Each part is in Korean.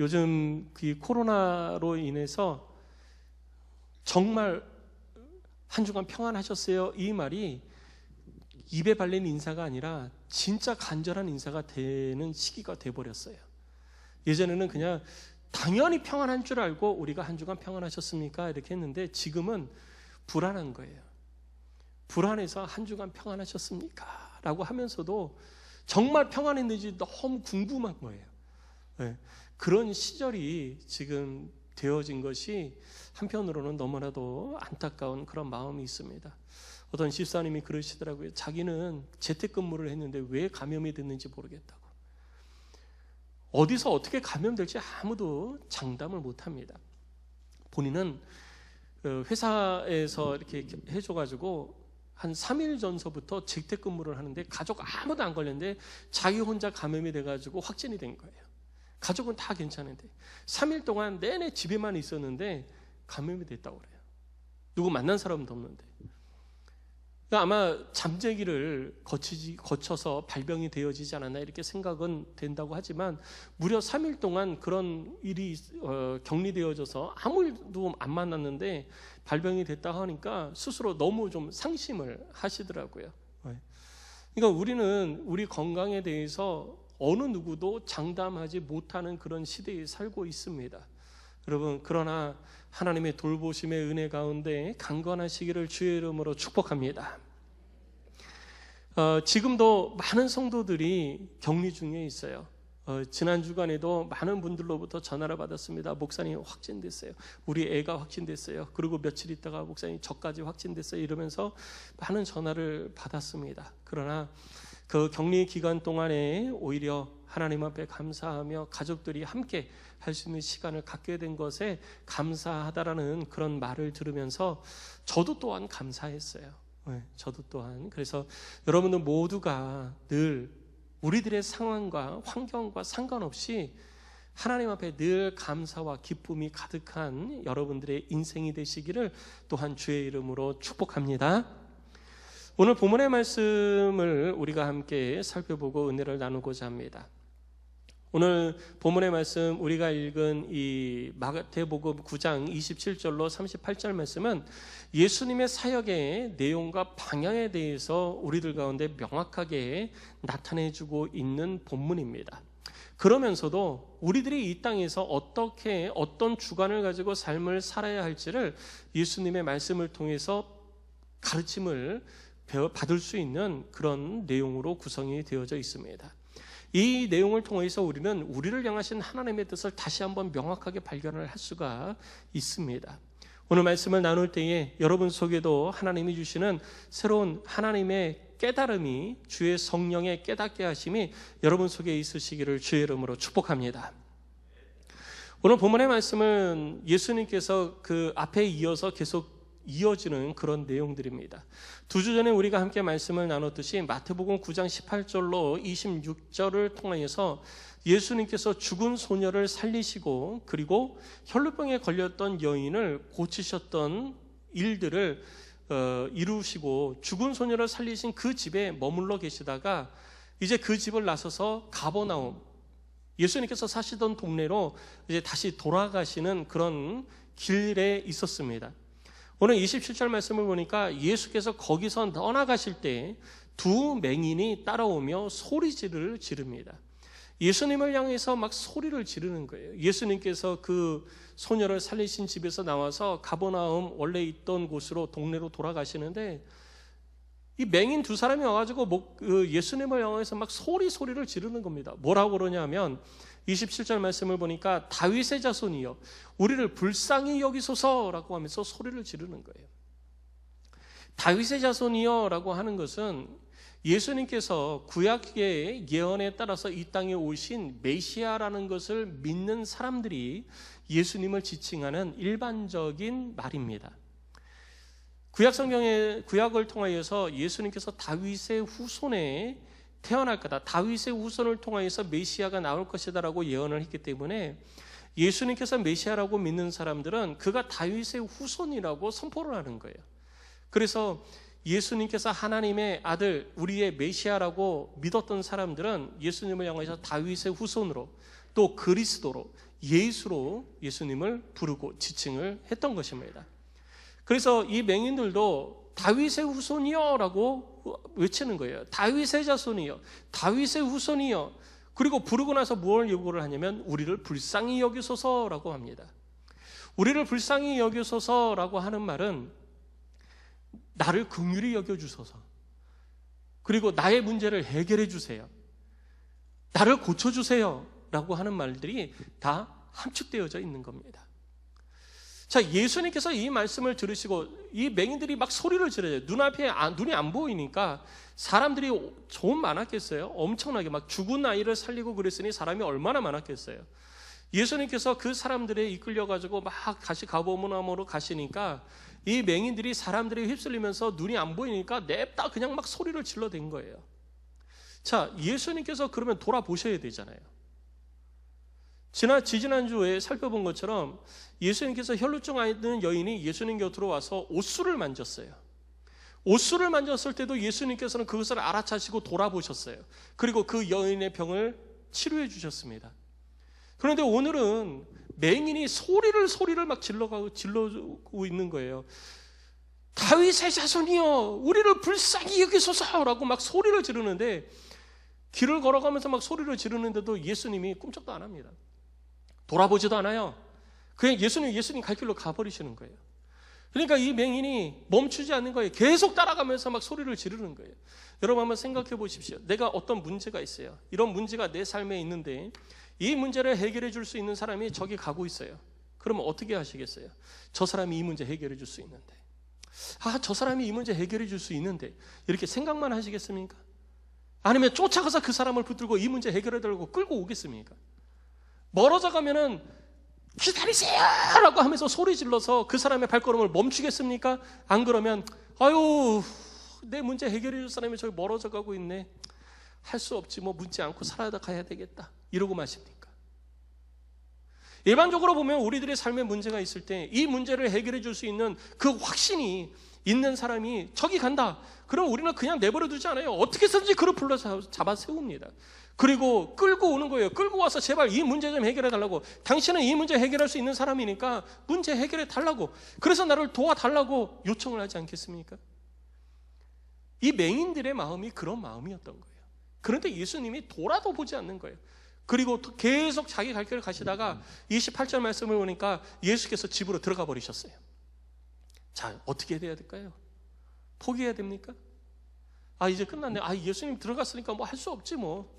요즘 그 코로나로 인해서 정말 한 주간 평안하셨어요? 이 말이 입에 발린 인사가 아니라 진짜 간절한 인사가 되는 시기가 돼버렸어요. 예전에는 그냥 당연히 평안한 줄 알고 우리가 한 주간 평안하셨습니까? 이렇게 했는데 지금은 불안한 거예요. 불안해서 한 주간 평안하셨습니까? 라고 하면서도 정말 평안했는지 너무 궁금한 거예요. 네. 그런 시절이 지금 되어진 것이 한편으로는 너무나도 안타까운 그런 마음이 있습니다. 어떤 집사님이 그러시더라고요. 자기는 재택근무를 했는데 왜 감염이 됐는지 모르겠다고. 어디서 어떻게 감염될지 아무도 장담을 못합니다. 본인은 회사에서 이렇게 해줘가지고 한 3일 전서부터 재택근무를 하는데 가족 아무도 안 걸렸는데 자기 혼자 감염이 돼가지고 확진이 된 거예요. 가족은 다 괜찮은데 3일 동안 내내 집에만 있었는데 감염이 됐다고 그래요. 누구 만난 사람도 없는데. 그러니까 아마 잠재기를 거쳐서 발병이 되어지지 않았나 이렇게 생각은 된다고 하지만 무려 3일 동안 그런 일이 격리되어져서 아무 일도 안 만났는데 발병이 됐다 하니까 스스로 너무 좀 상심을 하시더라고요. 그러니까 우리는 우리 건강에 대해서 어느 누구도 장담하지 못하는 그런 시대에 살고 있습니다. 여러분, 그러나 하나님의 돌보심의 은혜 가운데 강건하시기를 주의 이름으로 축복합니다. 지금도 많은 성도들이 격리 중에 있어요. 지난 주간에도 많은 분들로부터 전화를 받았습니다. 목사님 확진됐어요. 우리 애가 확진됐어요. 그리고 며칠 있다가 목사님 저까지 확진됐어요. 이러면서 많은 전화를 받았습니다. 그러나 그 격리 기간 동안에 오히려 하나님 앞에 감사하며 가족들이 함께 할 수 있는 시간을 갖게 된 것에 감사하다라는 그런 말을 들으면서 저도 또한 감사했어요. 저도 또한. 그래서 여러분들 모두가 늘 우리들의 상황과 환경과 상관없이 하나님 앞에 늘 감사와 기쁨이 가득한 여러분들의 인생이 되시기를 또한 주의 이름으로 축복합니다. 오늘 본문의 말씀을 우리가 함께 살펴보고 은혜를 나누고자 합니다. 오늘 본문의 말씀 우리가 읽은 이 마태복음 9장 27절로 38절 말씀은 예수님의 사역의 내용과 방향에 대해서 우리들 가운데 명확하게 나타내주고 있는 본문입니다. 그러면서도 우리들이 이 땅에서 어떻게 어떤 주관을 가지고 삶을 살아야 할지를 예수님의 말씀을 통해서 가르침을 받을 수 있는 그런 내용으로 구성이 되어져 있습니다. 이 내용을 통해서 우리는 우리를 향하신 하나님의 뜻을 다시 한번 명확하게 발견을 할 수가 있습니다. 오늘 말씀을 나눌 때에 여러분 속에도 하나님이 주시는 새로운 하나님의 깨달음이, 주의 성령의 깨닫게 하심이 여러분 속에 있으시기를 주의 이름으로 축복합니다. 오늘 본문의 말씀은 예수님께서 그 앞에 이어서 계속 이어지는 그런 내용들입니다. 두 주 전에 우리가 함께 말씀을 나눴듯이 마태복음 9장 18절로 26절을 통하여서 예수님께서 죽은 소녀를 살리시고 그리고 혈루병에 걸렸던 여인을 고치셨던 일들을 이루시고 죽은 소녀를 살리신 그 집에 머물러 계시다가 이제 그 집을 나서서 가버나움, 예수님께서 사시던 동네로 이제 다시 돌아가시는 그런 길에 있었습니다. 오늘 27절 말씀을 보니까 예수께서 거기서 떠나가실 때 두 맹인이 따라오며 소리를 지릅니다. 예수님을 향해서 막 소리를 지르는 거예요. 예수님께서 그 소녀를 살리신 집에서 나와서 가버나움 원래 있던 곳으로 동네로 돌아가시는데 이 맹인 두 사람이 와가지고 예수님을 향해서 막 소리를 지르는 겁니다. 뭐라고 그러냐면 27절 말씀을 보니까 다윗의 자손이여 우리를 불쌍히 여기소서라고 하면서 소리를 지르는 거예요. 다윗의 자손이여 라고 하는 것은 예수님께서 구약의 예언에 따라서 이 땅에 오신 메시아라는 것을 믿는 사람들이 예수님을 지칭하는 일반적인 말입니다. 구약을 통하여서 예수님께서 다윗의 후손에 태어날 거다, 다윗의 후손을 통하여서 메시아가 나올 것이다라고 예언을 했기 때문에 예수님께서 메시아라고 믿는 사람들은 그가 다윗의 후손이라고 선포를 하는 거예요. 그래서 예수님께서 하나님의 아들, 우리의 메시아라고 믿었던 사람들은 예수님을 향해서 다윗의 후손으로, 또 그리스도로, 예수로 예수님을 부르고 지칭을 했던 것입니다. 그래서 이 맹인들도 다윗의 후손이여 라고 외치는 거예요. 다윗의 자손이여, 다윗의 후손이여. 그리고 부르고 나서 무엇을 요구를 하냐면 우리를 불쌍히 여기소서라고 합니다. 우리를 불쌍히 여기소서라고 하는 말은 나를 긍휼히 여겨주소서, 그리고 나의 문제를 해결해 주세요, 나를 고쳐주세요 라고 하는 말들이 다 함축되어져 있는 겁니다. 자, 예수님께서 이 말씀을 들으시고 이 맹인들이 막 소리를 지르죠. 눈이 안 보이니까 사람들이 좀 많았겠어요? 엄청나게 막 죽은 아이를 살리고 그랬으니 사람이 얼마나 많았겠어요? 예수님께서 그 사람들에 이끌려가지고 막 다시 가버나움으로 가시니까 이 맹인들이 사람들이 휩쓸리면서 눈이 안 보이니까 냅다 그냥 막 소리를 질러댄 거예요. 자, 예수님께서 그러면 돌아보셔야 되잖아요. 지지난주에 살펴본 것처럼 예수님께서 혈루증 있는 여인이 예수님 곁으로 와서 옷수를 만졌어요. 옷수를 만졌을 때도 예수님께서는 그것을 알아차시고 돌아보셨어요. 그리고 그 여인의 병을 치료해 주셨습니다. 그런데 오늘은 맹인이 소리를 막 질러고 있는 거예요. 다윗의 자손이여, 우리를 불쌍히 여기소서라고 막 소리를 지르는데, 길을 걸어가면서 막 소리를 지르는데도 예수님이 꿈쩍도 안 합니다. 돌아보지도 않아요. 그냥 예수님 갈 길로 가버리시는 거예요. 그러니까 이 맹인이 멈추지 않는 거예요. 계속 따라가면서 막 소리를 지르는 거예요. 여러분 한번 생각해 보십시오. 내가 어떤 문제가 있어요. 이런 문제가 내 삶에 있는데 이 문제를 해결해 줄 수 있는 사람이 저기 가고 있어요. 그러면 어떻게 하시겠어요? 저 사람이 이 문제 해결해 줄 수 있는데, 저 사람이 이 문제 해결해 줄 수 있는데, 이렇게 생각만 하시겠습니까? 아니면 쫓아가서 그 사람을 붙들고 이 문제 해결해 달라고 끌고 오겠습니까? 멀어져 가면은 기다리세요 라고 하면서 소리 질러서 그 사람의 발걸음을 멈추겠습니까? 안 그러면 아유, 내 문제 해결해 줄 사람이 저기 멀어져 가고 있네, 할 수 없지, 뭐 묻지 않고 살아야 가야 되겠다, 이러고 마십니까? 일반적으로 보면 우리들의 삶에 문제가 있을 때 이 문제를 해결해 줄 수 있는 그 확신이 있는 사람이 저기 간다, 그럼 우리는 그냥 내버려 두지 않아요. 어떻게 해서든지 그를 불러 잡아 세웁니다. 그리고 끌고 오는 거예요. 끌고 와서 제발 이 문제 좀 해결해 달라고. 당신은 이 문제 해결할 수 있는 사람이니까 문제 해결해 달라고, 그래서 나를 도와달라고 요청을 하지 않겠습니까? 이 맹인들의 마음이 그런 마음이었던 거예요. 그런데 예수님이 돌아도 보지 않는 거예요. 그리고 계속 자기 갈 길을 가시다가 28절 말씀을 보니까 예수께서 집으로 들어가 버리셨어요. 자, 어떻게 해야 될까요? 포기해야 됩니까? 이제 끝났네. 예수님 들어갔으니까 뭐 할 수 없지 뭐.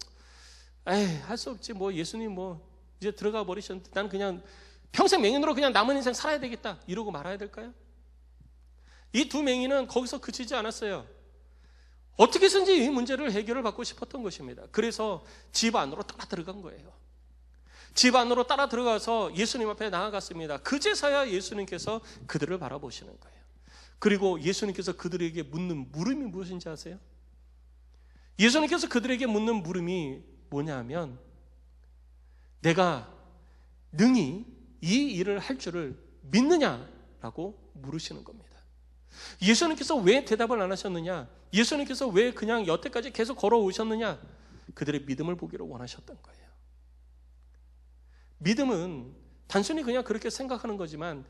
할 수 없지 뭐. 예수님 뭐 이제 들어가 버리셨는데 난 그냥 평생 맹인으로 그냥 남은 인생 살아야 되겠다, 이러고 말아야 될까요? 이 두 맹인은 거기서 그치지 않았어요. 어떻게 해서든지 이 문제를 해결을 받고 싶었던 것입니다. 그래서 집 안으로 따라 들어간 거예요. 집 안으로 따라 들어가서 예수님 앞에 나아갔습니다. 그제서야 예수님께서 그들을 바라보시는 거예요. 그리고 예수님께서 그들에게 묻는 물음이 무엇인지 아세요? 예수님께서 그들에게 묻는 물음이 뭐냐 하면, 내가 능히 이 일을 할 줄을 믿느냐라고 물으시는 겁니다. 예수님께서 왜 대답을 안 하셨느냐? 예수님께서 왜 그냥 여태까지 계속 걸어오셨느냐? 그들의 믿음을 보기를 원하셨던 거예요. 믿음은 단순히 그냥 그렇게 생각하는 거지만,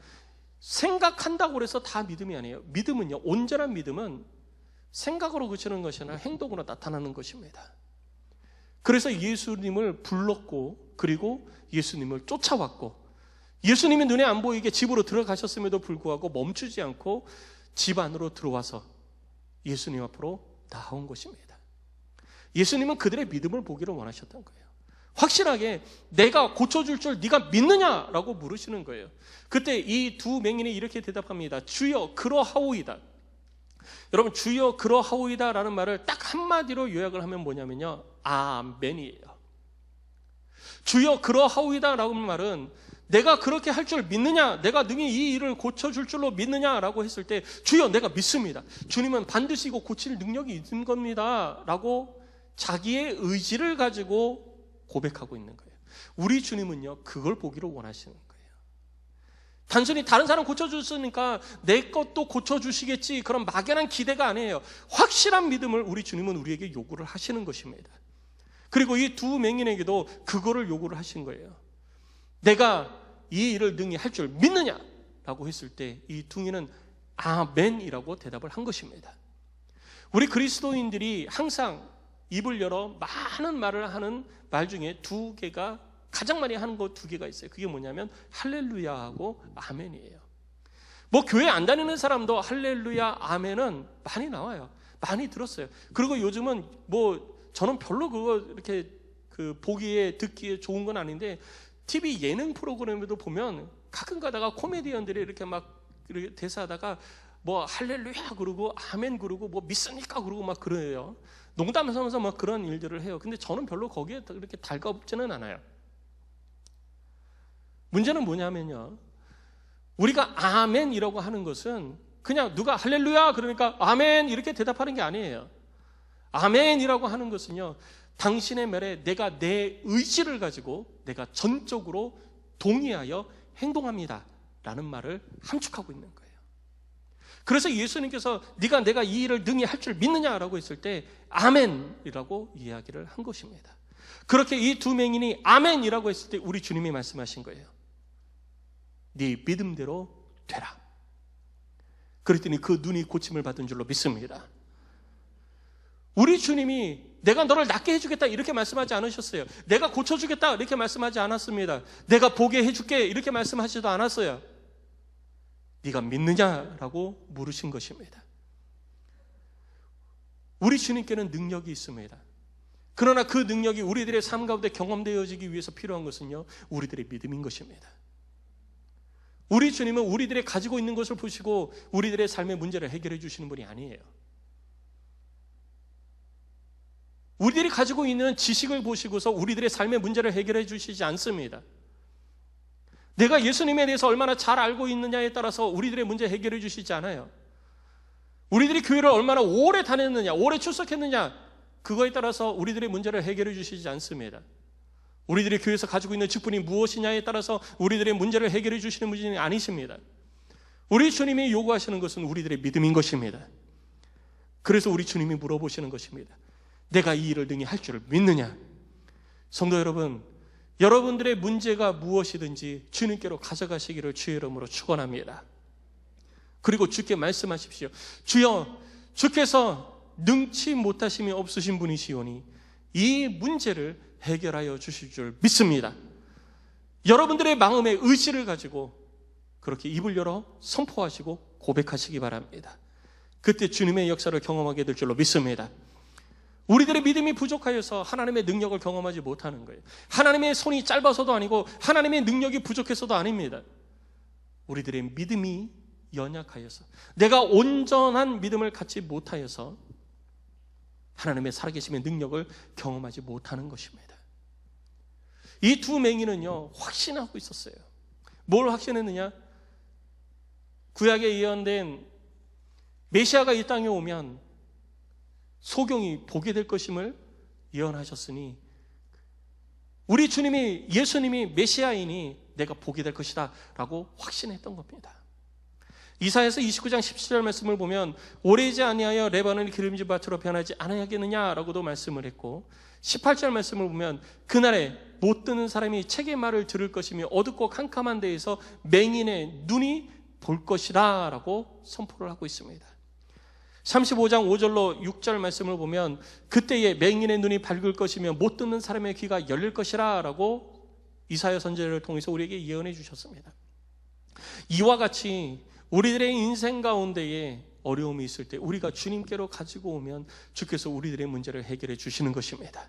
생각한다고 해서 다 믿음이 아니에요. 믿음은요, 온전한 믿음은 생각으로 그치는 것이 아니라 행동으로 나타나는 것입니다. 그래서 예수님을 불렀고, 그리고 예수님을 쫓아왔고, 예수님이 눈에 안 보이게 집으로 들어가셨음에도 불구하고 멈추지 않고 집 안으로 들어와서 예수님 앞으로 나온 것입니다. 예수님은 그들의 믿음을 보기를 원하셨던 거예요. 확실하게 내가 고쳐줄 줄 네가 믿느냐라고 물으시는 거예요. 그때 이 두 맹인이 이렇게 대답합니다. 주여 그러하오이다. 여러분, 주여 그러하오이다 라는 말을 딱 한마디로 요약을 하면 뭐냐면요, 아멘이에요. 주여 그러하오이다 라는 말은 내가 그렇게 할 줄 믿느냐, 내가 능히 이 일을 고쳐줄 줄로 믿느냐라고 했을 때, 주여 내가 믿습니다, 주님은 반드시 이거 고칠 능력이 있는 겁니다 라고 자기의 의지를 가지고 고백하고 있는 거예요. 우리 주님은요, 그걸 보기를 원하시는 거예요. 단순히 다른 사람 고쳐줬으니까 내 것도 고쳐주시겠지, 그런 막연한 기대가 아니에요. 확실한 믿음을 우리 주님은 우리에게 요구를 하시는 것입니다. 그리고 이 두 맹인에게도 그거를 요구를 하신 거예요. 내가 이 일을 능히 할 줄 믿느냐? 라고 했을 때 이 둥이는 아멘이라고 대답을 한 것입니다. 우리 그리스도인들이 항상 입을 열어 많은 말을 하는 말 중에 두 개가, 가장 많이 하는 거 두 개가 있어요. 그게 뭐냐면 할렐루야하고 아멘이에요. 뭐 교회 안 다니는 사람도 할렐루야 아멘은 많이 나와요. 많이 들었어요. 그리고 요즘은 뭐 저는 별로 그거 이렇게 보기에 듣기에 좋은 건 아닌데, TV 예능 프로그램에도 보면 가끔 가다가 코미디언들이 이렇게 막 이렇게 대사하다가 뭐 할렐루야 그러고 아멘 그러고 뭐 믿습니까 그러고 막 그래요. 농담 삼아서 막 그런 일들을 해요. 근데 저는 별로 거기에 그렇게 달갑지는 않아요. 문제는 뭐냐면요, 우리가 아멘이라고 하는 것은 그냥 누가 할렐루야 그러니까 아멘 이렇게 대답하는 게 아니에요. 아멘이라고 하는 것은요, 당신의 말에 내가 내 의지를 가지고 내가 전적으로 동의하여 행동합니다 라는 말을 함축하고 있는 거예요. 그래서 예수님께서 네가 내가 이 일을 능히 할 줄 믿느냐라고 했을 때 아멘이라고 이야기를 한 것입니다. 그렇게 이 두 맹인이 아멘이라고 했을 때 우리 주님이 말씀하신 거예요. 네 믿음대로 되라. 그랬더니 그 눈이 고침을 받은 줄로 믿습니다. 우리 주님이 내가 너를 낫게 해주겠다 이렇게 말씀하지 않으셨어요. 내가 고쳐주겠다 이렇게 말씀하지 않았습니다. 내가 보게 해줄게 이렇게 말씀하지도 않았어요. 네가 믿느냐라고 물으신 것입니다. 우리 주님께는 능력이 있습니다. 그러나 그 능력이 우리들의 삶 가운데 경험되어지기 위해서 필요한 것은요, 우리들의 믿음인 것입니다. 우리 주님은 우리들의 가지고 있는 것을 보시고 우리들의 삶의 문제를 해결해 주시는 분이 아니에요. 우리들이 가지고 있는 지식을 보시고서 우리들의 삶의 문제를 해결해 주시지 않습니다. 내가 예수님에 대해서 얼마나 잘 알고 있느냐에 따라서 우리들의 문제 해결해 주시지 않아요. 우리들이 교회를 얼마나 오래 다녔느냐, 오래 출석했느냐, 그거에 따라서 우리들의 문제를 해결해 주시지 않습니다. 우리들이 교회에서 가지고 있는 직분이 무엇이냐에 따라서 우리들의 문제를 해결해 주시는 분이 아니십니다. 우리 주님이 요구하시는 것은 우리들의 믿음인 것입니다. 그래서 우리 주님이 물어보시는 것입니다. 내가 이 일을 능히 할 줄 믿느냐? 성도 여러분, 여러분들의 문제가 무엇이든지 주님께로 가져가시기를 주의 이름으로 축원합니다. 그리고 주께 말씀하십시오. 주여, 주께서 능치 못하심이 없으신 분이시오니 이 문제를 해결하여 주실 줄 믿습니다. 여러분들의 마음의 의지를 가지고 그렇게 입을 열어 선포하시고 고백하시기 바랍니다. 그때 주님의 역사를 경험하게 될 줄로 믿습니다. 우리들의 믿음이 부족하여서 하나님의 능력을 경험하지 못하는 거예요. 하나님의 손이 짧아서도 아니고 하나님의 능력이 부족해서도 아닙니다. 우리들의 믿음이 연약하여서, 내가 온전한 믿음을 갖지 못하여서 하나님의 살아계심의 능력을 경험하지 못하는 것입니다. 이 두 맹인은요, 확신하고 있었어요. 뭘 확신했느냐? 구약에 예언된 메시아가 이 땅에 오면 소경이 보게 될 것임을 예언하셨으니 우리 주님이, 예수님이 메시아이니 내가 보게 될 것이다 라고 확신했던 겁니다. 이사야서 29장 17절 말씀을 보면 오래지 아니하여 레바논이 기름진 밭으로 변하지 않아야겠느냐라고도 말씀을 했고, 18절 말씀을 보면 그날에 못 듣는 사람이 책의 말을 들을 것이며 어둡고 캄캄한 데에서 맹인의 눈이 볼 것이다 라고 선포를 하고 있습니다. 35장 5절로 6절 말씀을 보면 그때에 맹인의 눈이 밝을 것이며 못 듣는 사람의 귀가 열릴 것이라 라고 이사야 선지자를 통해서 우리에게 예언해 주셨습니다. 이와 같이 우리들의 인생 가운데에 어려움이 있을 때 우리가 주님께로 가지고 오면 주께서 우리들의 문제를 해결해 주시는 것입니다.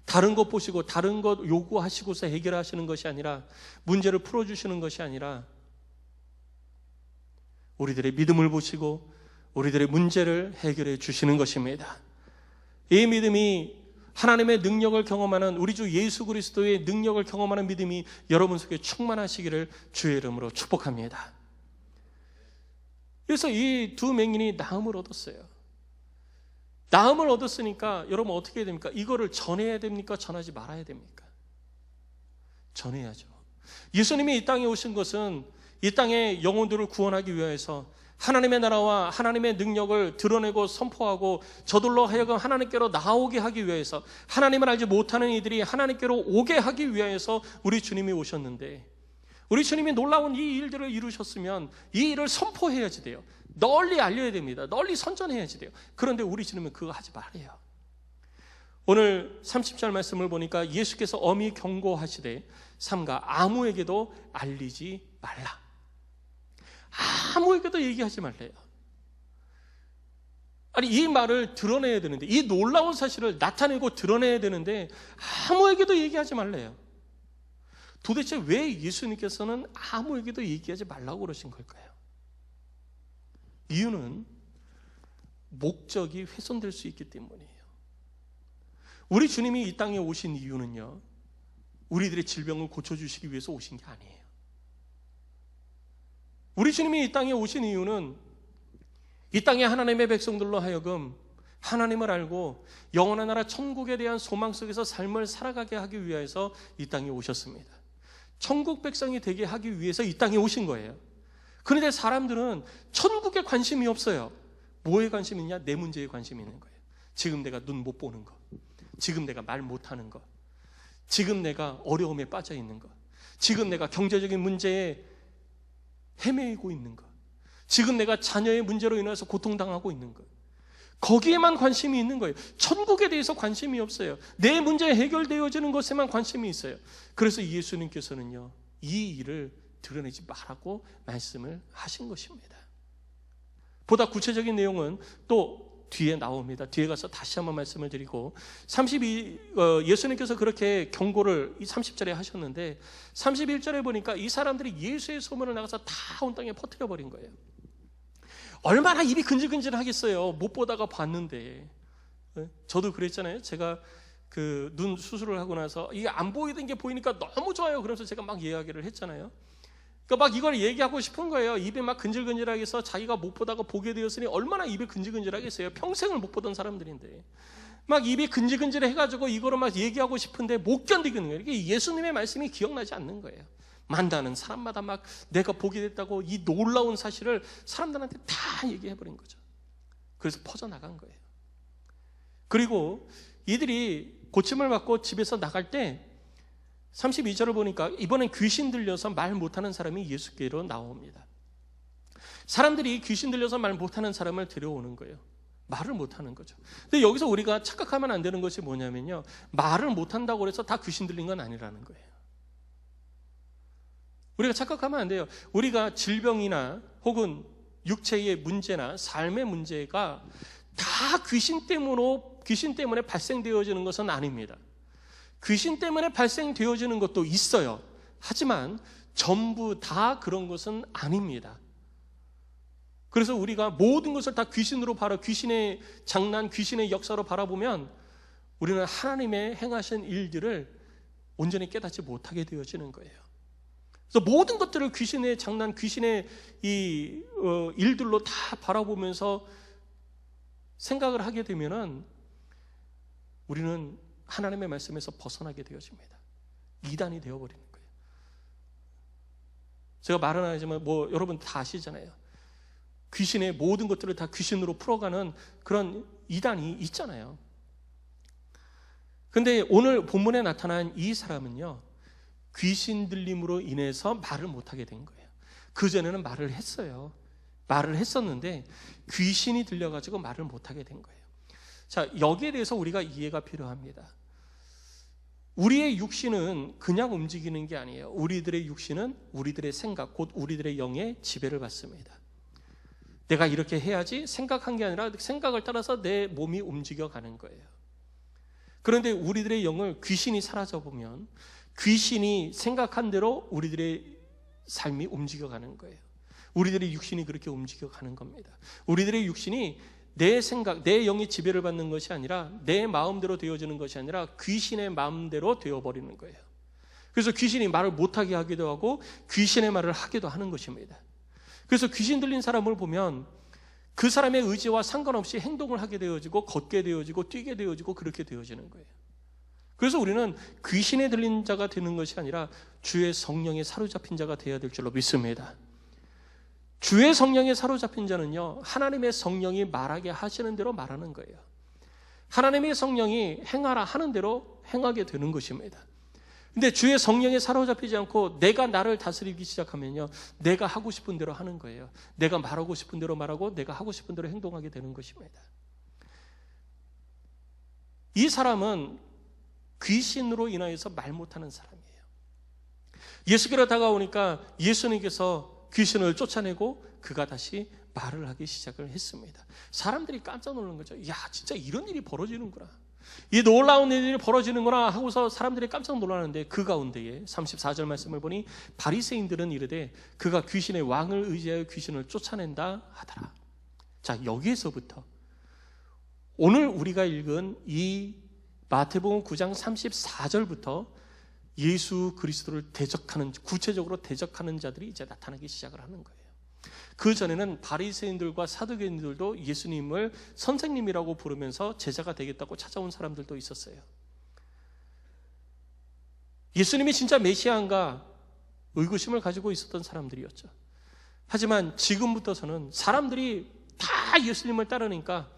다른 것 보시고 다른 것 요구하시고서 해결하시는 것이 아니라, 문제를 풀어주시는 것이 아니라 우리들의 믿음을 보시고 우리들의 문제를 해결해 주시는 것입니다. 이 믿음이, 하나님의 능력을 경험하는, 우리 주 예수 그리스도의 능력을 경험하는 믿음이 여러분 속에 충만하시기를 주의 이름으로 축복합니다. 그래서 이 두 맹인이 나음을 얻었어요. 나음을 얻었으니까 여러분 어떻게 해야 됩니까? 이거를 전해야 됩니까? 전하지 말아야 됩니까? 전해야죠. 예수님이 이 땅에 오신 것은 이 땅의 영혼들을 구원하기 위해서 하나님의 나라와 하나님의 능력을 드러내고 선포하고 저들로 하여금 하나님께로 나오게 하기 위해서, 하나님을 알지 못하는 이들이 하나님께로 오게 하기 위해서 우리 주님이 오셨는데, 우리 주님이 놀라운 이 일들을 이루셨으면 이 일을 선포해야지 돼요. 널리 알려야 됩니다. 널리 선전해야지 돼요. 그런데 우리 주님은 그거 하지 말아요. 오늘 30절 말씀을 보니까 예수께서 엄히 경고하시되 삼가 아무에게도 알리지 말라. 아무에게도 얘기하지 말래요. 아니, 이 말을 드러내야 되는데, 이 놀라운 사실을 나타내고 드러내야 되는데 아무에게도 얘기하지 말래요. 도대체 왜 예수님께서는 아무에게도 얘기하지 말라고 그러신 걸까요? 이유는 목적이 훼손될 수 있기 때문이에요. 우리 주님이 이 땅에 오신 이유는요, 우리들의 질병을 고쳐주시기 위해서 오신 게 아니에요. 우리 주님이 이 땅에 오신 이유는 이 땅의 하나님의 백성들로 하여금 하나님을 알고 영원한 나라 천국에 대한 소망 속에서 삶을 살아가게 하기 위해서 이 땅에 오셨습니다. 천국 백성이 되게 하기 위해서 이 땅에 오신 거예요. 그런데 사람들은 천국에 관심이 없어요. 뭐에 관심이 있냐? 내 문제에 관심이 있는 거예요. 지금 내가 눈 못 보는 거, 지금 내가 말 못하는 거, 지금 내가 어려움에 빠져 있는 거, 지금 내가 경제적인 문제에 헤매고 있는 것, 지금 내가 자녀의 문제로 인해서 고통당하고 있는 것, 거기에만 관심이 있는 거예요. 천국에 대해서 관심이 없어요. 내 문제 해결되어지는 것에만 관심이 있어요. 그래서 예수님께서는요, 이 일을 드러내지 말라고 말씀을 하신 것입니다. 보다 구체적인 내용은 또 뒤에 나옵니다. 뒤에 가서 다시 한번 말씀을 드리고, 예수님께서 그렇게 경고를 이 30절에 하셨는데 31절에 보니까 이 사람들이 예수의 소문을 나가서 다 온 땅에 퍼뜨려 버린 거예요. 얼마나 입이 근질근질하겠어요. 못 보다가 봤는데. 저도 그랬잖아요. 제가 그 눈 수술을 하고 나서 이게 안 보이던 게 보이니까 너무 좋아요. 그래서 제가 막 이야기를 했잖아요. 그러니까 막 이걸 얘기하고 싶은 거예요. 입이 막 근질근질하게 해서 자기가 못 보다가 보게 되었으니 얼마나 입이 근질근질하겠어요. 평생을 못 보던 사람들인데 막 입이 근질근질 해가지고 이거를 막 얘기하고 싶은데 못 견디는 거예요. 이게 예수님의 말씀이 기억나지 않는 거예요. 만나는 사람마다 막 내가 보게 됐다고 이 놀라운 사실을 사람들한테 다 얘기해버린 거죠. 그래서 퍼져나간 거예요. 그리고 이들이 고침을 받고 집에서 나갈 때 32절을 보니까 이번엔 귀신 들려서 말 못하는 사람이 예수께로 나옵니다. 사람들이 귀신 들려서 말 못하는 사람을 데려오는 거예요. 말을 못하는 거죠. 근데 여기서 우리가 착각하면 안 되는 것이 뭐냐면요, 말을 못한다고 해서 다 귀신 들린 건 아니라는 거예요. 우리가 착각하면 안 돼요. 우리가 질병이나 혹은 육체의 문제나 삶의 문제가 다 귀신 때문에 발생되어지는 것은 아닙니다. 귀신 때문에 발생되어지는 것도 있어요. 하지만 전부 다 그런 것은 아닙니다. 그래서 우리가 모든 것을 다 귀신으로 귀신의 장난, 귀신의 역사로 바라보면 우리는 하나님의 행하신 일들을 온전히 깨닫지 못하게 되어지는 거예요. 그래서 모든 것들을 귀신의 장난, 귀신의 일들로 다 바라보면서 생각을 하게 되면은 우리는 하나님의 말씀에서 벗어나게 되어집니다. 이단이 되어버리는 거예요. 제가 말은 안 하지만 여러분 다 아시잖아요. 귀신의 모든 것들을 다 귀신으로 풀어가는 그런 이단이 있잖아요. 근데 오늘 본문에 나타난 이 사람은요, 귀신 들림으로 인해서 말을 못하게 된 거예요. 그전에는 말을 했어요. 말을 했었는데 귀신이 들려가지고 말을 못하게 된 거예요. 자, 여기에 대해서 우리가 이해가 필요합니다. 우리의 육신은 그냥 움직이는 게 아니에요. 우리들의 육신은 우리들의 생각, 곧 우리들의 영의 지배를 받습니다. 내가 이렇게 해야지 생각한 게 아니라 생각을 따라서 내 몸이 움직여가는 거예요. 그런데 우리들의 영을 귀신이 사라져보면 귀신이 생각한 대로 우리들의 삶이 움직여가는 거예요. 우리들의 육신이 그렇게 움직여가는 겁니다. 우리들의 육신이 내 생각, 내 영의 지배를 받는 것이 아니라 내 마음대로 되어지는 것이 아니라 귀신의 마음대로 되어버리는 거예요. 그래서 귀신이 말을 못하게 하기도 하고 귀신의 말을 하기도 하는 것입니다. 그래서 귀신 들린 사람을 보면 그 사람의 의지와 상관없이 행동을 하게 되어지고 걷게 되어지고 뛰게 되어지고 그렇게 되어지는 거예요. 그래서 우리는 귀신에 들린 자가 되는 것이 아니라 주의 성령에 사로잡힌 자가 되어야 될 줄로 믿습니다. 주의 성령에 사로잡힌 자는요, 하나님의 성령이 말하게 하시는 대로 말하는 거예요. 하나님의 성령이 행하라 하는 대로 행하게 되는 것입니다. 근데 주의 성령에 사로잡히지 않고 내가 나를 다스리기 시작하면요, 내가 하고 싶은 대로 하는 거예요. 내가 말하고 싶은 대로 말하고 내가 하고 싶은 대로 행동하게 되는 것입니다. 이 사람은 귀신으로 인하여서 말 못하는 사람이에요. 예수께로 다가오니까 예수님께서 귀신을 쫓아내고 그가 다시 말을 하기 시작을 했습니다. 사람들이 깜짝 놀란 거죠. 야, 진짜 이런 일이 벌어지는구나. 이 놀라운 일이 벌어지는구나 하고서 사람들이 깜짝 놀라는데, 그 가운데에 34절 말씀을 보니 바리새인들은 이르되 그가 귀신의 왕을 의지하여 귀신을 쫓아낸다 하더라. 자, 여기에서부터 오늘 우리가 읽은 이 마태복음 9장 34절부터 예수 그리스도를 대적하는, 구체적으로 대적하는 자들이 이제 나타나기 시작을 하는 거예요. 그 전에는 바리새인들과 사두개인들도 예수님을 선생님이라고 부르면서 제자가 되겠다고 찾아온 사람들도 있었어요. 예수님이 진짜 메시아인가 의구심을 가지고 있었던 사람들이었죠. 하지만 지금부터서는 사람들이 다 예수님을 따르니까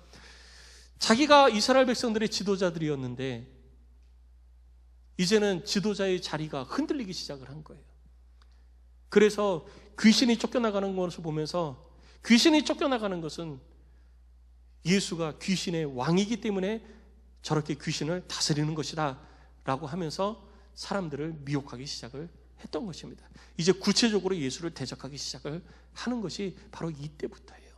자기가 이스라엘 백성들의 지도자들이었는데 이제는 지도자의 자리가 흔들리기 시작을 한 거예요. 그래서 귀신이 쫓겨나가는 것을 보면서, 귀신이 쫓겨나가는 것은 예수가 귀신의 왕이기 때문에 저렇게 귀신을 다스리는 것이다 라고 하면서 사람들을 미혹하기 시작을 했던 것입니다. 이제 구체적으로 예수를 대적하기 시작을 하는 것이 바로 이때부터예요.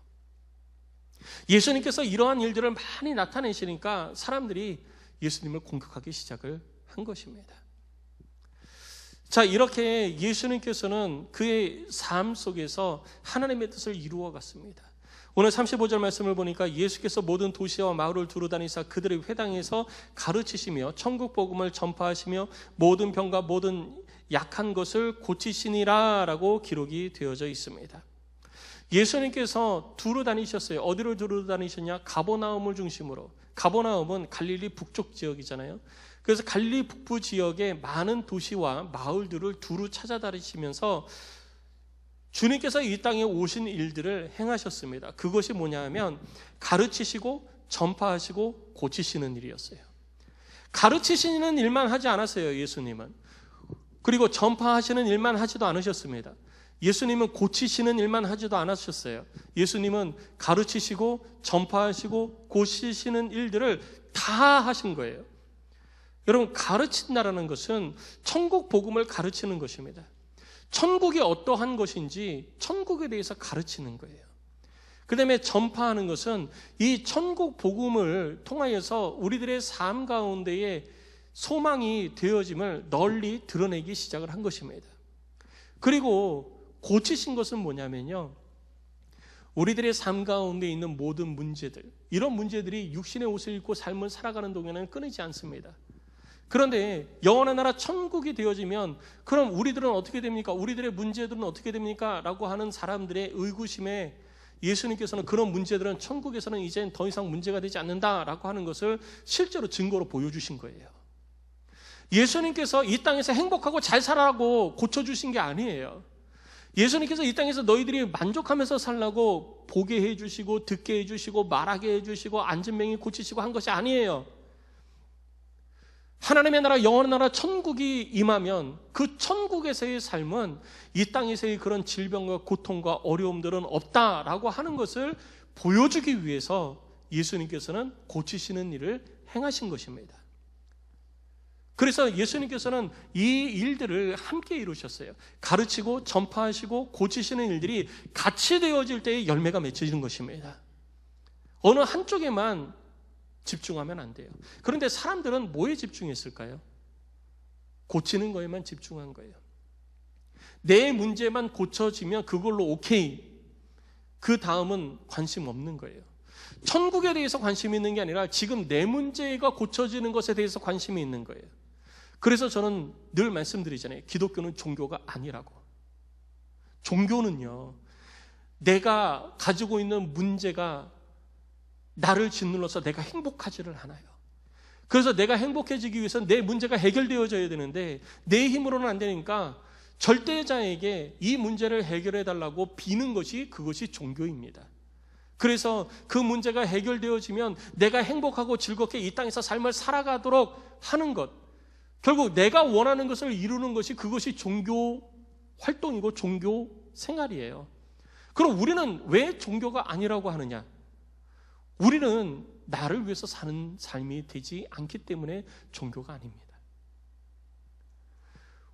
예수님께서 이러한 일들을 많이 나타내시니까 사람들이 예수님을 공격하기 시작을 한 것입니다. 자, 이렇게 예수님께서는 그의 삶 속에서 하나님의 뜻을 이루어 갔습니다. 오늘 35절 말씀을 보니까 예수께서 모든 도시와 마을을 두루다니사 그들의 회당에서 가르치시며 천국 복음을 전파하시며 모든 병과 모든 약한 것을 고치시니라 라고 기록이 되어져 있습니다. 예수님께서 두루 다니셨어요. 어디를 두루 다니셨냐? 가버나움을 중심으로. 가버나움은 갈릴리 북쪽 지역이잖아요. 그래서 갈릴리 북부 지역의 많은 도시와 마을들을 두루 찾아다니시면서 주님께서 이 땅에 오신 일들을 행하셨습니다. 그것이 뭐냐 하면 가르치시고 전파하시고 고치시는 일이었어요. 가르치시는 일만 하지 않았어요, 예수님은. 그리고 전파하시는 일만 하지도 않으셨습니다. 예수님은 고치시는 일만 하지도 않으셨어요. 예수님은 가르치시고 전파하시고 고치시는 일들을 다 하신 거예요. 여러분, 가르친다라는 것은 천국 복음을 가르치는 것입니다. 천국이 어떠한 것인지 천국에 대해서 가르치는 거예요. 그 다음에 전파하는 것은 이 천국 복음을 통하여서 우리들의 삶 가운데에 소망이 되어짐을 널리 드러내기 시작을 한 것입니다. 그리고 고치신 것은 뭐냐면요, 우리들의 삶 가운데 있는 모든 문제들, 이런 문제들이 육신의 옷을 입고 삶을 살아가는 동안에는 끊이지 않습니다. 그런데 영원한 나라 천국이 되어지면 그럼 우리들은 어떻게 됩니까? 우리들의 문제들은 어떻게 됩니까? 라고 하는 사람들의 의구심에 예수님께서는 그런 문제들은 천국에서는 이젠 더 이상 문제가 되지 않는다라고 하는 것을 실제로 증거로 보여주신 거예요. 예수님께서 이 땅에서 행복하고 잘 살아라고 고쳐주신 게 아니에요. 예수님께서 이 땅에서 너희들이 만족하면서 살라고 보게 해주시고 듣게 해주시고 말하게 해주시고 앉은 맹이 고치시고 한 것이 아니에요. 하나님의 나라, 영원한 나라 천국이 임하면 그 천국에서의 삶은 이 땅에서의 그런 질병과 고통과 어려움들은 없다라고 하는 것을 보여주기 위해서 예수님께서는 고치시는 일을 행하신 것입니다. 그래서 예수님께서는 이 일들을 함께 이루셨어요. 가르치고 전파하시고 고치시는 일들이 같이 되어질 때의 열매가 맺혀지는 것입니다. 어느 한쪽에만 집중하면 안 돼요. 그런데 사람들은 뭐에 집중했을까요? 고치는 거에만 집중한 거예요. 내 문제만 고쳐지면 그걸로 오케이. 그 다음은 관심 없는 거예요. 천국에 대해서 관심이 있는 게 아니라 지금 내 문제가 고쳐지는 것에 대해서 관심이 있는 거예요. 그래서 저는 늘 말씀드리잖아요. 기독교는 종교가 아니라고. 종교는요, 내가 가지고 있는 문제가 나를 짓눌러서 내가 행복하지를 않아요. 그래서 내가 행복해지기 위해서는 내 문제가 해결되어져야 되는데 내 힘으로는 안 되니까 절대자에게 이 문제를 해결해 달라고 비는 것이 그것이 종교입니다. 그래서 그 문제가 해결되어지면 내가 행복하고 즐겁게 이 땅에서 삶을 살아가도록 하는 것, 결국 내가 원하는 것을 이루는 것이 그것이 종교 활동이고 종교 생활이에요. 그럼 우리는 왜 종교가 아니라고 하느냐? 우리는 나를 위해서 사는 삶이 되지 않기 때문에 종교가 아닙니다.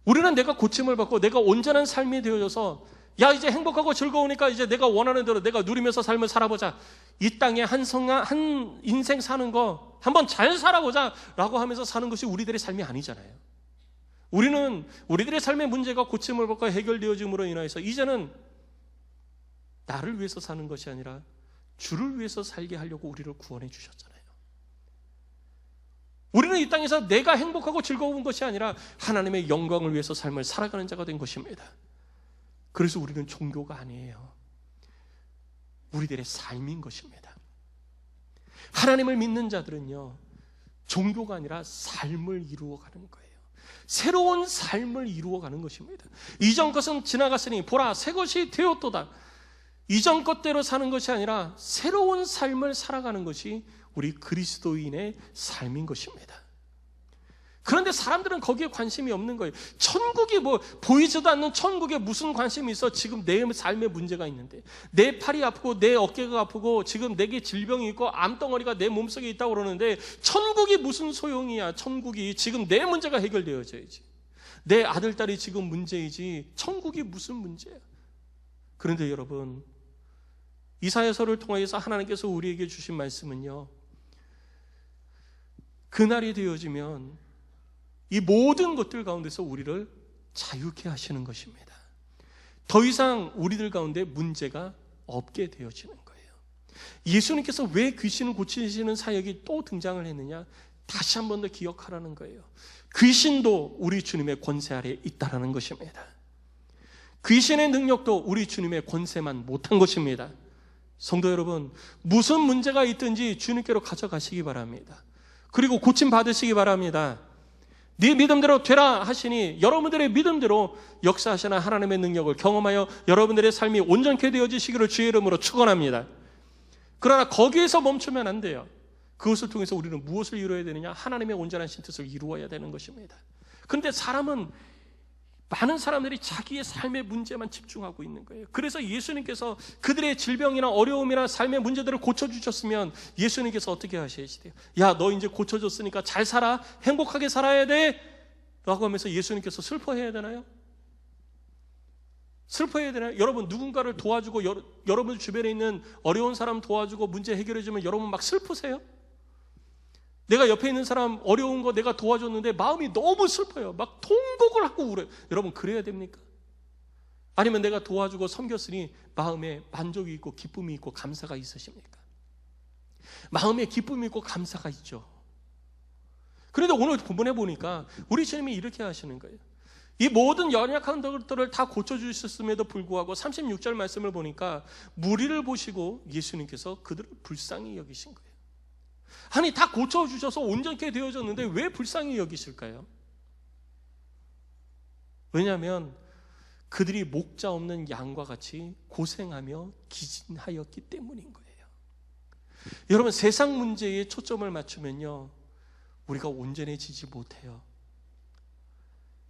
우리는 내가 고침을 받고 내가 온전한 삶이 되어져서 야, 이제 행복하고 즐거우니까 이제 내가 원하는 대로 내가 누리면서 삶을 살아보자. 이 땅에 한 인생 사는 거 한번 잘 살아보자 라고 하면서 사는 것이 우리들의 삶이 아니잖아요. 우리는 우리들의 삶의 문제가 고침을 받고 해결되어짐으로 인해서 이제는 나를 위해서 사는 것이 아니라 주를 위해서 살게 하려고 우리를 구원해 주셨잖아요. 우리는 이 땅에서 내가 행복하고 즐거운 것이 아니라 하나님의 영광을 위해서 삶을 살아가는 자가 된 것입니다. 그래서 우리는 종교가 아니에요. 우리들의 삶인 것입니다. 하나님을 믿는 자들은요, 종교가 아니라 삶을 이루어가는 거예요. 새로운 삶을 이루어가는 것입니다. 이전 것은 지나갔으니 보라 새 것이 되었도다. 이전 것대로 사는 것이 아니라 새로운 삶을 살아가는 것이 우리 그리스도인의 삶인 것입니다. 그런데 사람들은 거기에 관심이 없는 거예요. 천국이 보이지도 않는 천국에 무슨 관심이 있어? 지금 내 삶에 문제가 있는데, 내 팔이 아프고 내 어깨가 아프고 지금 내게 질병이 있고 암덩어리가 내 몸속에 있다고 그러는데 천국이 무슨 소용이야? 천국이 지금 내 문제가 해결되어져야지. 내 아들, 딸이 지금 문제이지 천국이 무슨 문제야? 그런데 여러분, 이사야서를 통해서 하나님께서 우리에게 주신 말씀은요, 그날이 되어지면 이 모든 것들 가운데서 우리를 자유케 하시는 것입니다. 더 이상 우리들 가운데 문제가 없게 되어지는 거예요. 예수님께서 왜 귀신을 고치시는 사역이 또 등장을 했느냐? 다시 한 번 더 기억하라는 거예요. 귀신도 우리 주님의 권세 아래 있다라는 것입니다. 귀신의 능력도 우리 주님의 권세만 못한 것입니다. 성도 여러분, 무슨 문제가 있든지 주님께로 가져가시기 바랍니다. 그리고 고침 받으시기 바랍니다. 네 믿음대로 되라 하시니 여러분들의 믿음대로 역사하시는 하나님의 능력을 경험하여 여러분들의 삶이 온전케 되어지시기를 주의 이름으로 축원합니다. 그러나 거기에서 멈추면 안 돼요. 그것을 통해서 우리는 무엇을 이루어야 되느냐? 하나님의 온전한 뜻을 이루어야 되는 것입니다. 그런데 많은 사람들이 자기의 삶의 문제만 집중하고 있는 거예요. 그래서 예수님께서 그들의 질병이나 어려움이나 삶의 문제들을 고쳐주셨으면 예수님께서 어떻게 하셔야지 돼요? 야, 너 이제 고쳐줬으니까 잘 살아, 행복하게 살아야 돼 라고 하면서 예수님께서 슬퍼해야 되나요? 슬퍼해야 되나요? 여러분, 누군가를 도와주고 여러분 주변에 있는 어려운 사람 도와주고 문제 해결해주면 여러분 막 슬프세요? 내가 옆에 있는 사람 어려운 거 내가 도와줬는데 마음이 너무 슬퍼요. 막 통곡을 하고 울어요. 여러분, 그래야 됩니까? 아니면 내가 도와주고 섬겼으니 마음에 만족이 있고 기쁨이 있고 감사가 있으십니까? 마음에 기쁨이 있고 감사가 있죠. 그런데 오늘 본문에 보니까 우리 주님이 이렇게 하시는 거예요. 이 모든 연약한 것들을 다 고쳐주셨음에도 불구하고 36절 말씀을 보니까 무리를 보시고 예수님께서 그들을 불쌍히 여기신 거예요. 아니, 다 고쳐주셔서 온전케 되어졌는데 왜 불쌍히 여기실까요? 왜냐하면 그들이 목자 없는 양과 같이 고생하며 기진하였기 때문인 거예요. 여러분, 세상 문제에 초점을 맞추면요, 우리가 온전해지지 못해요.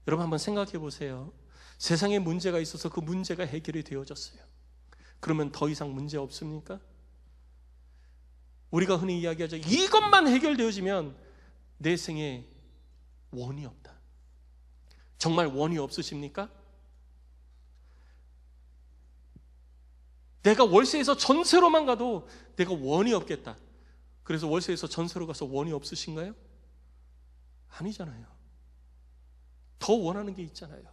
여러분, 한번 생각해 보세요. 세상에 문제가 있어서 그 문제가 해결이 되어졌어요. 그러면 더 이상 문제 없습니까? 우리가 흔히 이야기하죠. 이것만 해결되어지면 내 생에 원이 없다. 정말 원이 없으십니까? 내가 월세에서 전세로만 가도 내가 원이 없겠다. 그래서 월세에서 전세로 가서 원이 없으신가요? 아니잖아요. 더 원하는 게 있잖아요.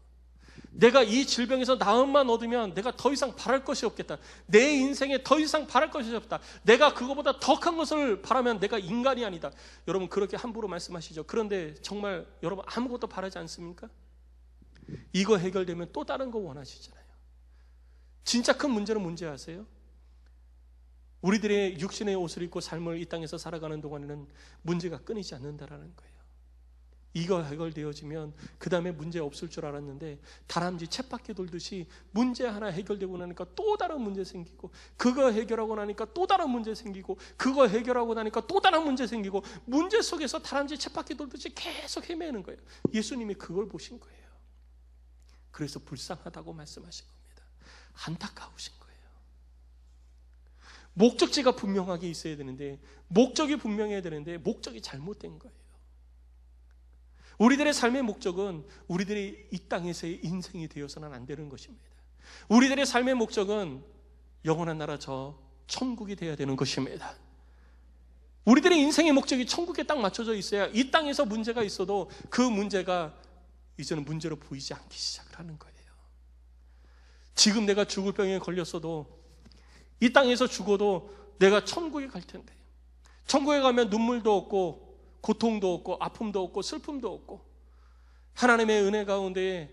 내가 이 질병에서 나음만 얻으면 내가 더 이상 바랄 것이 없겠다. 내 인생에 더 이상 바랄 것이 없다. 내가 그거보다 더 큰 것을 바라면 내가 인간이 아니다. 여러분, 그렇게 함부로 말씀하시죠. 그런데 정말 여러분 아무것도 바라지 않습니까? 이거 해결되면 또 다른 거 원하시잖아요. 진짜 큰 문제는 뭔지 아세요? 우리들의 육신의 옷을 입고 삶을 이 땅에서 살아가는 동안에는 문제가 끊이지 않는다라는 거예요. 이거 해결되어지면 그 다음에 문제 없을 줄 알았는데 다람쥐 쳇바퀴 돌듯이 문제 하나 해결되고 나니까 또 다른 문제 생기고, 그거 해결하고 나니까 또 다른 문제 생기고, 그거 해결하고 나니까 또 다른 문제 생기고, 문제 속에서 다람쥐 쳇바퀴 돌듯이 계속 헤매는 거예요. 예수님이 그걸 보신 거예요. 그래서 불쌍하다고 말씀하신 겁니다. 안타까우신 거예요. 목적지가 분명하게 있어야 되는데, 목적이 분명해야 되는데 목적이 잘못된 거예요. 우리들의 삶의 목적은 우리들이 이 땅에서의 인생이 되어서는 안 되는 것입니다. 우리들의 삶의 목적은 영원한 나라 저 천국이 되어야 되는 것입니다. 우리들의 인생의 목적이 천국에 딱 맞춰져 있어야 이 땅에서 문제가 있어도 그 문제가 이제는 문제로 보이지 않기 시작을 하는 거예요. 지금 내가 죽을 병에 걸렸어도, 이 땅에서 죽어도 내가 천국에 갈 텐데, 천국에 가면 눈물도 없고 고통도 없고 아픔도 없고 슬픔도 없고 하나님의 은혜 가운데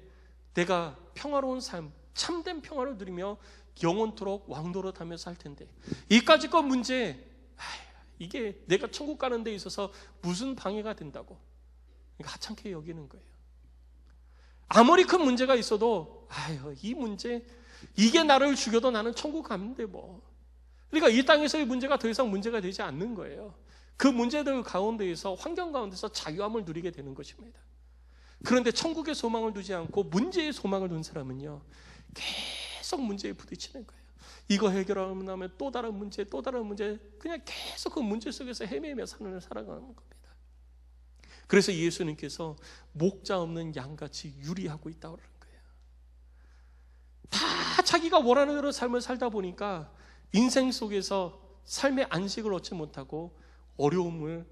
내가 평화로운 삶, 참된 평화를 누리며 영원토록 왕노릇하며 살 텐데, 이까짓 것 문제, 이게 내가 천국 가는 데 있어서 무슨 방해가 된다고 하찮게 여기는 거예요. 아무리 큰 문제가 있어도 이 문제, 이게 나를 죽여도 나는 천국 가는데 뭐. 그러니까 이 땅에서의 문제가 더 이상 문제가 되지 않는 거예요. 그 문제들 가운데에서, 환경 가운데서 자유함을 누리게 되는 것입니다. 그런데 천국의 소망을 두지 않고 문제의 소망을 둔 사람은요, 계속 문제에 부딪히는 거예요. 이거 해결하고 나면 또 다른 문제, 또 다른 문제, 그냥 계속 그 문제 속에서 헤매며 살아가는 겁니다. 그래서 예수님께서 목자 없는 양같이 유리하고 있다고 그러는 거예요. 다 자기가 원하는 대로 삶을 살다 보니까 인생 속에서 삶의 안식을 얻지 못하고 어려움을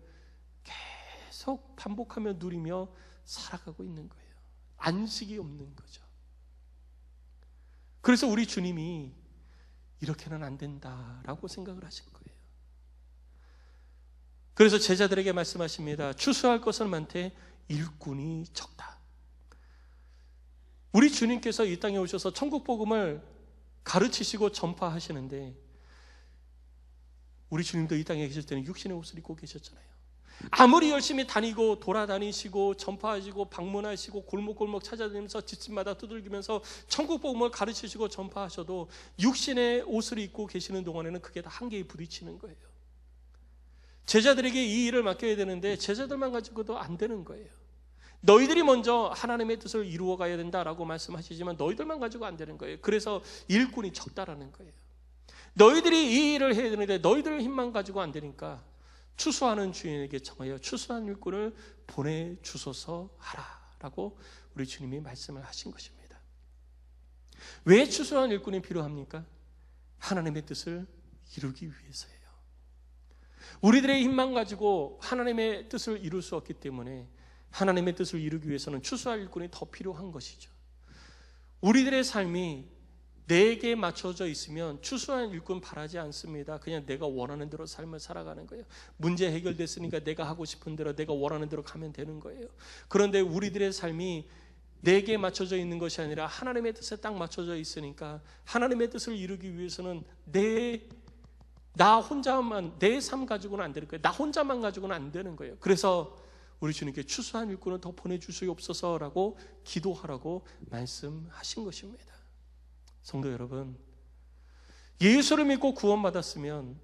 계속 반복하며 누리며 살아가고 있는 거예요. 안식이 없는 거죠. 그래서 우리 주님이 이렇게는 안 된다라고 생각을 하신 거예요. 그래서 제자들에게 말씀하십니다. 추수할 것은 많되 일꾼이 적다. 우리 주님께서 이 땅에 오셔서 천국 복음을 가르치시고 전파하시는데, 우리 주님도 이 땅에 계실 때는 육신의 옷을 입고 계셨잖아요. 아무리 열심히 다니고 돌아다니시고 전파하시고 방문하시고 골목골목 찾아다니면서 집집마다 두들기면서 천국 복음을 가르치시고 전파하셔도 육신의 옷을 입고 계시는 동안에는 그게 다 한계에 부딪히는 거예요. 제자들에게 이 일을 맡겨야 되는데 제자들만 가지고도 안 되는 거예요. 너희들이 먼저 하나님의 뜻을 이루어 가야 된다라고 말씀하시지만 너희들만 가지고 안 되는 거예요. 그래서 일꾼이 적다라는 거예요. 너희들이 이 일을 해야 되는데 너희들 힘만 가지고 안 되니까 추수하는 주인에게 청하여 추수한 일꾼을 보내주소서 하라라고 우리 주님이 말씀을 하신 것입니다. 왜 추수한 일꾼이 필요합니까? 하나님의 뜻을 이루기 위해서예요. 우리들의 힘만 가지고 하나님의 뜻을 이룰 수 없기 때문에 하나님의 뜻을 이루기 위해서는 추수할 일꾼이 더 필요한 것이죠. 우리들의 삶이 내게 맞춰져 있으면 추수한 일꾼 바라지 않습니다. 그냥 내가 원하는 대로 삶을 살아가는 거예요. 문제 해결됐으니까 내가 하고 싶은 대로, 내가 원하는 대로 가면 되는 거예요. 그런데 우리들의 삶이 내게 맞춰져 있는 것이 아니라 하나님의 뜻에 딱 맞춰져 있으니까 하나님의 뜻을 이루기 위해서는 나 혼자만, 내 삶 가지고는 안 되는 거예요. 나 혼자만 가지고는 안 되는 거예요. 그래서 우리 주님께 추수한 일꾼을 더 보내주시옵소서라고 기도하라고 말씀하신 것입니다. 성도 여러분, 예수를 믿고 구원받았으면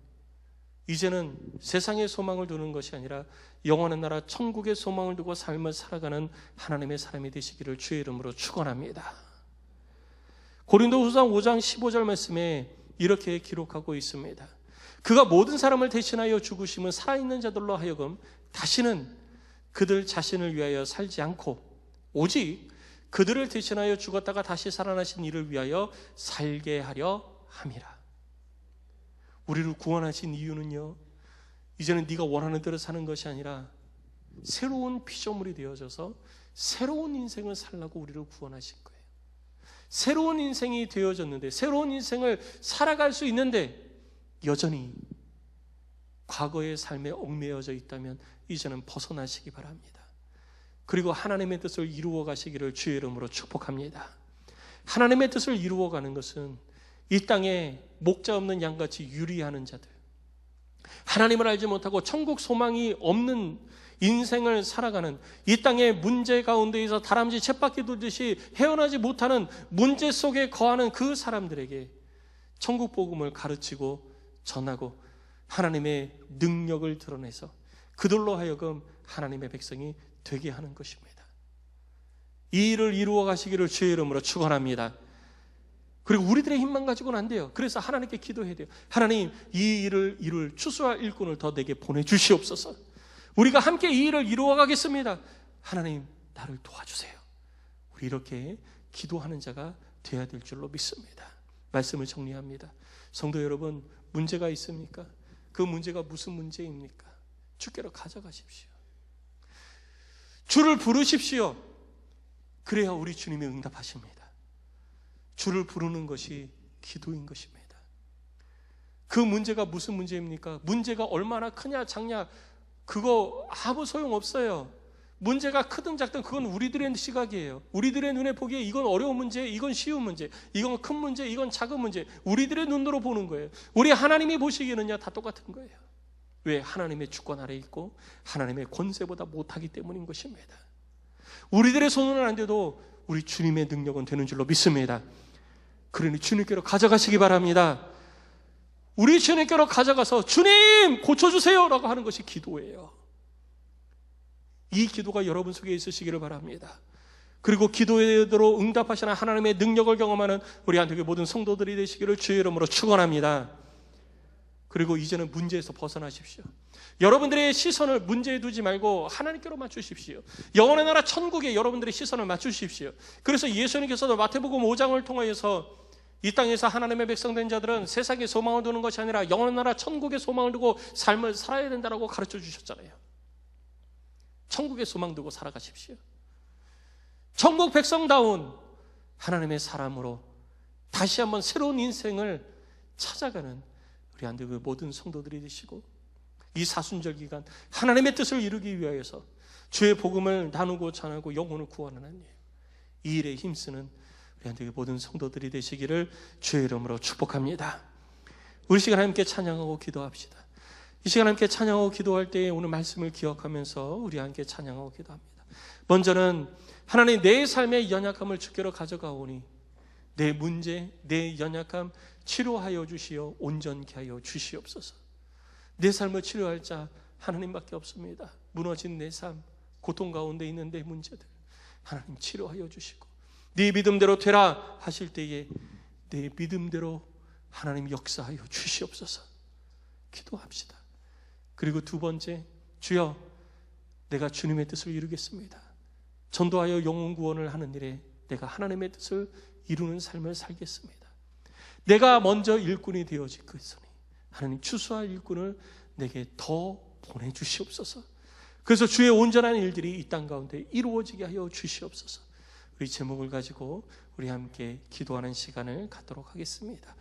이제는 세상의 소망을 두는 것이 아니라 영원한 나라 천국의 소망을 두고 삶을 살아가는 하나님의 사람이 되시기를 주의 이름으로 축원합니다. 고린도후서 5장 15절 말씀에 이렇게 기록하고 있습니다. 그가 모든 사람을 대신하여 죽으심은 살아있는 자들로 하여금 다시는 그들 자신을 위하여 살지 않고 오직 그들을 대신하여 죽었다가 다시 살아나신 이를 위하여 살게 하려 함이라. 우리를 구원하신 이유는요, 이제는 네가 원하는 대로 사는 것이 아니라 새로운 피조물이 되어져서 새로운 인생을 살라고 우리를 구원하신 거예요. 새로운 인생이 되어졌는데, 새로운 인생을 살아갈 수 있는데 여전히 과거의 삶에 얽매여져 있다면 이제는 벗어나시기 바랍니다. 그리고 하나님의 뜻을 이루어 가시기를 주의 이름으로 축복합니다. 하나님의 뜻을 이루어 가는 것은 이 땅에 목자 없는 양같이 유리하는 자들, 하나님을 알지 못하고 천국 소망이 없는 인생을 살아가는, 이 땅의 문제 가운데에서 다람쥐 쳇바퀴 돌듯이 헤어나지 못하는 문제 속에 거하는 그 사람들에게 천국 복음을 가르치고 전하고 하나님의 능력을 드러내서 그들로 하여금 하나님의 백성이 되게 하는 것입니다. 이 일을 이루어 가시기를 주의 이름으로 축원합니다. 그리고 우리들의 힘만 가지고는 안 돼요. 그래서 하나님께 기도해야 돼요. 하나님, 이 일을 이룰 추수할 일꾼을 더 내게 보내주시옵소서. 우리가 함께 이 일을 이루어 가겠습니다. 하나님, 나를 도와주세요. 우리 이렇게 기도하는 자가 되어야 될 줄로 믿습니다. 말씀을 정리합니다. 성도 여러분, 문제가 있습니까? 그 문제가 무슨 문제입니까? 주께로 가져가십시오. 주를 부르십시오. 그래야 우리 주님이 응답하십니다. 주를 부르는 것이 기도인 것입니다. 그 문제가 무슨 문제입니까? 문제가 얼마나 크냐 작냐 그거 아무 소용없어요. 문제가 크든 작든 그건 우리들의 시각이에요. 우리들의 눈에 보기에 이건 어려운 문제, 이건 쉬운 문제, 이건 큰 문제, 이건 작은 문제, 우리들의 눈으로 보는 거예요. 우리 하나님이 보시기에는요 다 똑같은 거예요. 왜? 하나님의 주권 아래 있고 하나님의 권세보다 못하기 때문인 것입니다. 우리들의 손은 안 돼도 우리 주님의 능력은 되는 줄로 믿습니다. 그러니 주님께로 가져가시기 바랍니다. 우리 주님께로 가져가서 주님 고쳐주세요 라고 하는 것이 기도예요. 이 기도가 여러분 속에 있으시기를 바랍니다. 그리고 기도에도 응답하시는 하나님의 능력을 경험하는 우리 한국의 모든 성도들이 되시기를 주의 이름으로 축원합니다. 그리고 이제는 문제에서 벗어나십시오. 여러분들의 시선을 문제에 두지 말고 하나님께로 맞추십시오. 영원의 나라 천국에 여러분들의 시선을 맞추십시오. 그래서 예수님께서도 마태복음 5장을 통하여서 이 땅에서 하나님의 백성된 자들은 세상에 소망을 두는 것이 아니라 영원의 나라 천국에 소망을 두고 삶을 살아야 된다고 가르쳐 주셨잖아요. 천국에 소망 두고 살아가십시오. 천국 백성다운 하나님의 사람으로 다시 한번 새로운 인생을 찾아가는 우리 한국의 모든 성도들이 되시고, 이 사순절 기간 하나님의 뜻을 이루기 위하여서 주의 복음을 나누고 전하고 영혼을 구하는 하나님, 이 일에 힘쓰는 우리 한국의 모든 성도들이 되시기를 주의 이름으로 축복합니다. 우리 시간 함께 찬양하고 기도합시다. 이 시간 함께 찬양하고 기도할 때에 오늘 말씀을 기억하면서 우리 함께 찬양하고 기도합니다. 먼저는 하나님, 내 삶의 연약함을 주께로 가져가오니 내 문제, 내 연약함 치료하여 주시어 온전케 하여 주시옵소서. 내 삶을 치료할 자 하나님밖에 없습니다. 무너진 내 삶, 고통 가운데 있는 내 문제들 하나님 치료하여 주시고, 네 믿음대로 되라 하실 때에 내 믿음대로 하나님 역사하여 주시옵소서. 기도합시다. 그리고 두 번째, 주여, 내가 주님의 뜻을 이루겠습니다. 전도하여 영혼 구원을 하는 일에 내가 하나님의 뜻을 이루는 삶을 살겠습니다. 내가 먼저 일꾼이 되어지겠으니 하나님 추수할 일꾼을 내게 더 보내주시옵소서. 그래서 주의 온전한 일들이 이 땅 가운데 이루어지게 하여 주시옵소서. 우리 제목을 가지고 우리 함께 기도하는 시간을 갖도록 하겠습니다.